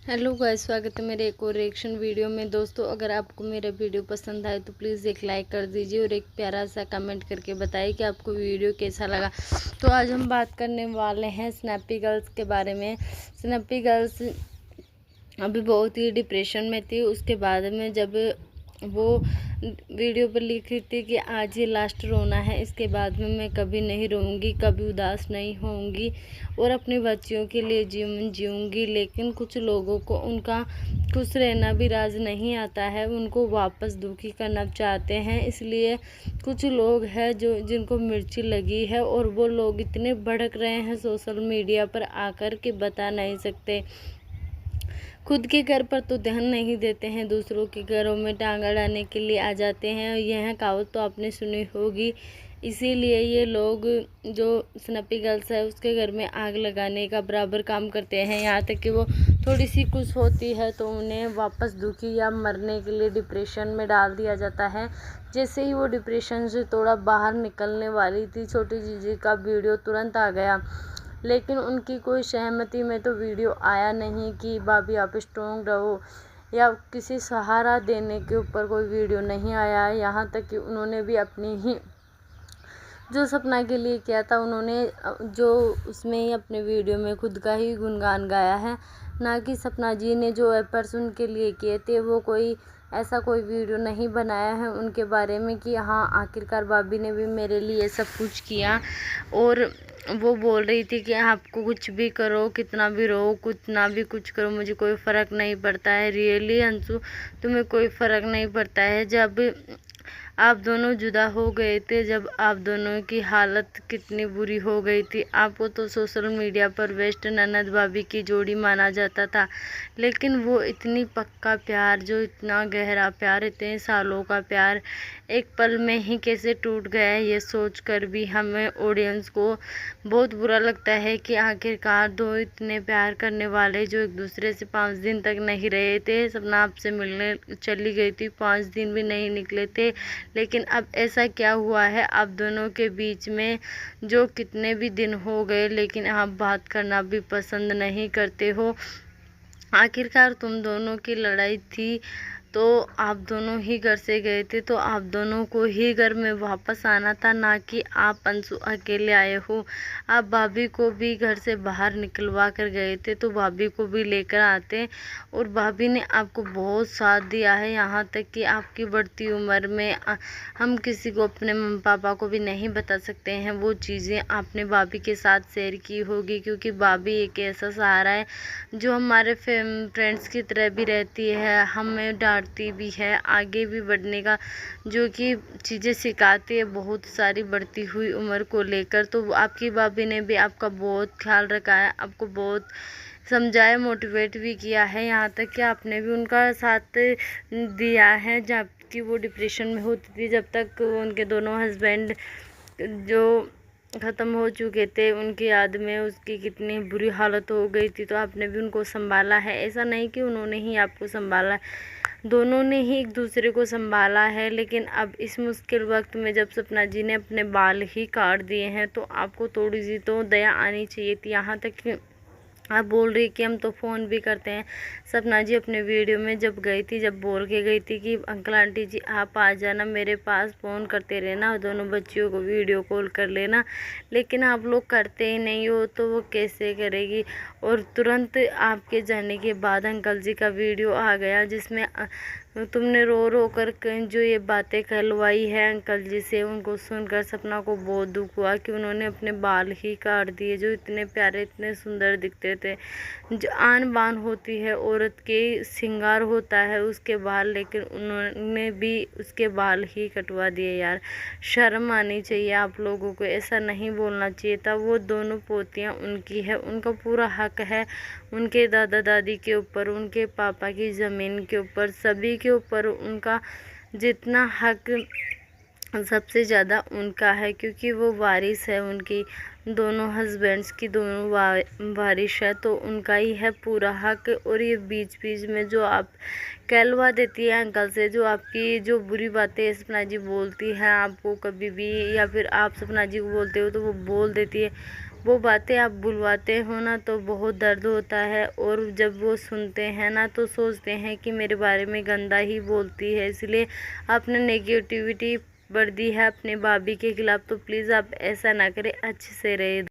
Hello guys, स्वागत है मेरे एक और रिएक्शन वीडियो में। दोस्तों, अगर आपको मेरा वीडियो पसंद आए तो प्लीज़ एक लाइक कर दीजिए और एक प्यारा सा कमेंट करके बताइए कि आपको वीडियो कैसा लगा। तो आज हम बात करने वाले हैं स्नैपी गर्ल्स के बारे में। स्नैपी गर्ल्स अभी बहुत ही डिप्रेशन में थी। उसके बाद में जब वो वीडियो पर लिख रही थी कि आज ये लास्ट रोना है, इसके बाद में मैं कभी नहीं रोऊंगी, कभी उदास नहीं होऊंगी और अपने बच्चियों के लिए जीवन जीऊँगी। लेकिन कुछ लोगों को उनका खुश रहना भी राज नहीं आता है, उनको वापस दुखी करना चाहते हैं। इसलिए कुछ लोग हैं जिनको मिर्ची लगी है और वो लोग इतने भड़क रहे हैं सोशल मीडिया पर आकर के बता नहीं सकते। खुद के घर पर तो ध्यान नहीं देते हैं, दूसरों के घरों में टांग अड़ाने के लिए आ जाते हैं। यह कहावत तो आपने सुनी होगी। इसीलिए ये लोग जो स्नैपी गर्ल्स है उसके घर में आग लगाने का बराबर काम करते हैं। यहाँ तक कि वो थोड़ी सी खुश होती है तो उन्हें वापस दुखी या मरने के लिए डिप्रेशन में डाल दिया जाता है। जैसे ही वो डिप्रेशन से थोड़ा बाहर निकलने वाली थी, छोटी जीजी का वीडियो तुरंत आ गया। लेकिन उनकी कोई सहमति में तो वीडियो आया नहीं कि भाभी आप स्ट्रॉन्ग रहो, या किसी सहारा देने के ऊपर कोई वीडियो नहीं आया। यहाँ तक कि उन्होंने भी अपनी ही जो सपना के लिए किया था, उन्होंने जो उसमें ही अपने वीडियो में खुद का ही गुणगान गाया है, ना कि सपना जी ने जो एफर्ट्स उनके लिए किए थे वो कोई ऐसा कोई वीडियो नहीं बनाया है उनके बारे में कि हाँ आखिरकार भाभी ने भी मेरे लिए सब कुछ किया। और वो बोल रही थी कि आपको कुछ भी करो, कितना भी रो, कितना भी कुछ करो, मुझे कोई फ़र्क नहीं पड़ता है। रियली अंशु, तुम्हें कोई फ़र्क नहीं पड़ता है। जब आप दोनों जुदा हो गए थे, जब आप दोनों की हालत कितनी बुरी हो गई थी, आपको तो सोशल मीडिया पर बेस्ट ननद भाभी की जोड़ी माना जाता था। लेकिन वो इतनी पक्का प्यार, जो इतना गहरा प्यार, इतने सालों का प्यार एक पल में ही कैसे टूट गया है, ये सोच कर भी हमें ऑडियंस को बहुत बुरा लगता है कि आखिरकार दो इतने प्यार करने वाले जो एक दूसरे से 5 दिन तक नहीं रहे थे। सपना आपसे मिलने चली गई थी, 5 दिन भी नहीं निकले थे। लेकिन अब ऐसा क्या हुआ है आप दोनों के बीच में, जो कितने भी दिन हो गए लेकिन आप बात करना भी पसंद नहीं करते हो। आखिरकार तुम दोनों की लड़ाई थी तो आप दोनों ही घर से गए थे, तो आप दोनों को ही घर में वापस आना था, ना कि आप अंशु अकेले आए हो। आप भाभी को भी घर से बाहर निकलवा कर गए थे तो भाभी को भी लेकर आते, और भाभी ने आपको बहुत साथ दिया है। यहाँ तक कि आपकी बढ़ती उम्र में हम किसी को, अपने मम्मी पापा को भी नहीं बता सकते हैं वो चीज़ें आपने भाभी के साथ शेयर की होगी, क्योंकि भाभी एक ऐसा सहारा है जो हमारे फ्रेंड्स की तरह भी रहती है, हमें डांटती भी है, आगे भी बढ़ने का जो कि चीज़ें सिखाती है बहुत सारी बढ़ती हुई उम्र को लेकर। तो आपकी भाभी ने भी आपका बहुत ख्याल रखा है, आपको बहुत समझाया, मोटिवेट भी किया है। यहाँ तक कि आपने भी उनका साथ दिया है जबकि वो डिप्रेशन में होती थी, जब तक उनके दोनों हस्बैंड जो ख़त्म हो चुके थे उनकी याद में उसकी कितनी बुरी हालत हो गई थी, तो आपने भी उनको संभाला है। ऐसा नहीं कि उन्होंने ही आपको संभाला है, दोनों ने ही एक दूसरे को संभाला है। लेकिन अब इस मुश्किल वक्त में जब सपना जी ने अपने बाल ही काट दिए हैं तो आपको थोड़ी सी तो दया आनी चाहिए थी। यहाँ तक कि आप बोल रही कि हम तो फ़ोन भी करते हैं। सपना जी अपने वीडियो में जब गई थी, जब बोल के गई थी कि अंकल आंटी जी आप आ जाना मेरे पास, फ़ोन करते रहना, दोनों बच्चियों को वीडियो कॉल कर लेना, लेकिन आप लोग करते ही नहीं हो तो वो कैसे करेगी। और तुरंत आपके जाने के बाद अंकल जी का वीडियो आ गया जिसमें तुमने रो रो कर जो ये बातें कहलवाई है अंकल जी से, उनको सुनकर सपना को बहुत दुख हुआ कि उन्होंने अपने बाल ही काट दिए, जो इतने प्यारे, इतने सुंदर दिखते थे। जो आन बान होती है औरत के, श्रृंगार होता है उसके बाल, लेकिन उन्होंने भी उसके बाल ही कटवा दिए। यार शर्म आनी चाहिए आप लोगों को, ऐसा नहीं बोलना चाहिए था। वो दोनों पोतियाँ उनकी है, उनका पूरा हक है उनके दादा दादी के ऊपर, उनके पापा की ज़मीन के ऊपर, सभी के ऊपर उनका जितना हक सबसे ज़्यादा उनका है, क्योंकि वो वारिस है उनकी, दोनों हस्बैंड्स की दोनों वारिस है, तो उनका ही है पूरा हक। और ये बीच बीच में जो आप कहलवा देती है अंकल से, जो आपकी जो बुरी बातें सपना जी बोलती हैं आपको कभी भी, या फिर आप सपना जी को बोलते हो तो वो बोल देती है, वो बातें आप बुलवाते हो ना तो बहुत दर्द होता है, और जब वो सुनते हैं ना तो सोचते हैं कि मेरे बारे में गंदा ही बोलती है, इसलिए आपने नेगेटिविटी बढ़ दी है अपने भाभी के खिलाफ़। तो प्लीज़ आप ऐसा ना करें, अच्छे से रहे।